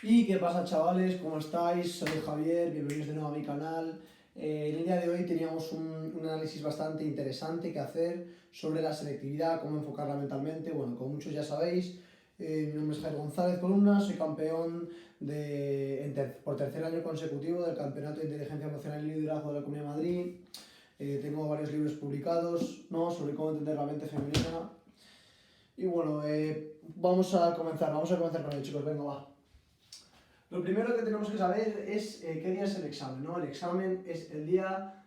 Y qué pasa, chavales, ¿cómo estáis? Soy Javier, bienvenidos de nuevo a mi canal. En el día de hoy teníamos un análisis bastante interesante que hacer sobre la selectividad, cómo enfocarla mentalmente. Bueno, como muchos ya sabéis, mi nombre es Javier González Columna, soy campeón por tercer año consecutivo del Campeonato de Inteligencia Emocional y Liderazgo de la Comunidad de Madrid. Tengo varios libros publicados, ¿no?, sobre cómo entender la mente femenina. Y bueno, vamos a comenzar con ello, chicos, venga, va. Lo primero que tenemos que saber es qué día es el examen, ¿no? El examen es el día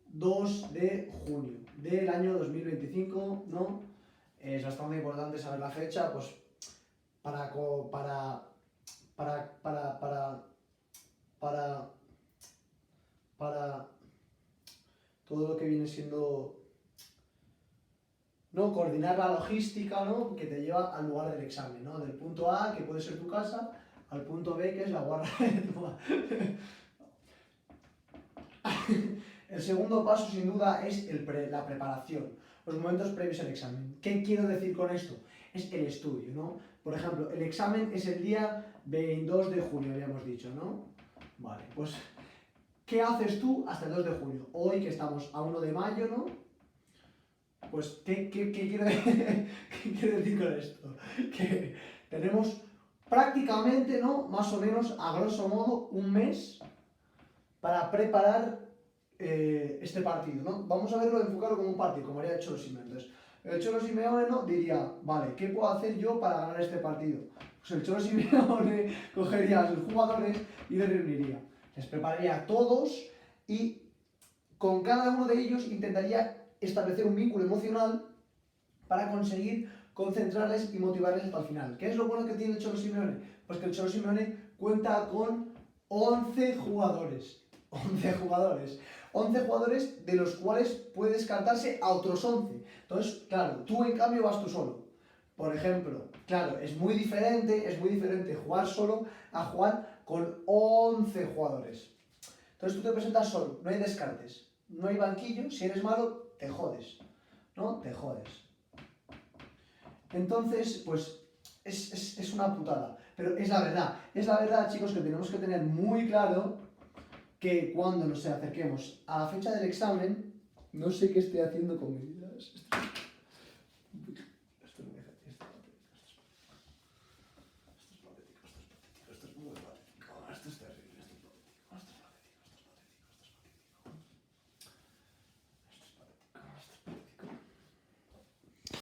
2 de junio del año 2025, ¿no? Es bastante importante saber la fecha, pues para todo lo que viene siendo, ¿no?, coordinar la logística, ¿no?, que te lleva al lugar del examen, ¿no? Del punto A, que puede ser tu casa, al punto B, que es la guarda de tu madre. El segundo paso, sin duda, es la preparación, los momentos previos al examen. ¿Qué quiero decir con esto? Es el estudio, ¿no? Por ejemplo, el examen es el día 22 de junio, habíamos dicho, ¿no? Vale, pues, ¿qué haces tú hasta el 2 de junio? Hoy, que estamos a 1 de mayo, ¿no? Pues, ¿qué quiero decir con esto? Que tenemos prácticamente, ¿no?, más o menos, a grosso modo, un mes para preparar este partido, ¿no? Vamos a verlo, enfocarlo como un partido, como haría el Cholo Simeone. Entonces, el Cholo Simeone, ¿no?, diría, vale, ¿qué puedo hacer yo para ganar este partido? Pues el Cholo Simeone cogería a sus jugadores y les reuniría. Les prepararía a todos y con cada uno de ellos intentaría establecer un vínculo emocional para conseguir concentrarles y motivarles hasta el final. ¿Qué es lo bueno que tiene el Cholo Simeone? Pues que el Cholo Simeone cuenta con 11 jugadores. 11 jugadores. 11 jugadores de los cuales puede descartarse a otros 11. Entonces, claro, tú en cambio vas tú solo. Por ejemplo, claro, es muy diferente jugar solo a jugar con 11 jugadores. Entonces tú te presentas solo, no hay descartes, no hay banquillo, si eres malo, te jodes, ¿no? Te jodes. Entonces, pues, es una putada, pero es la verdad, chicos, que tenemos que tener muy claro que cuando nos acerquemos a la fecha del examen, no sé qué estoy haciendo con mi vida,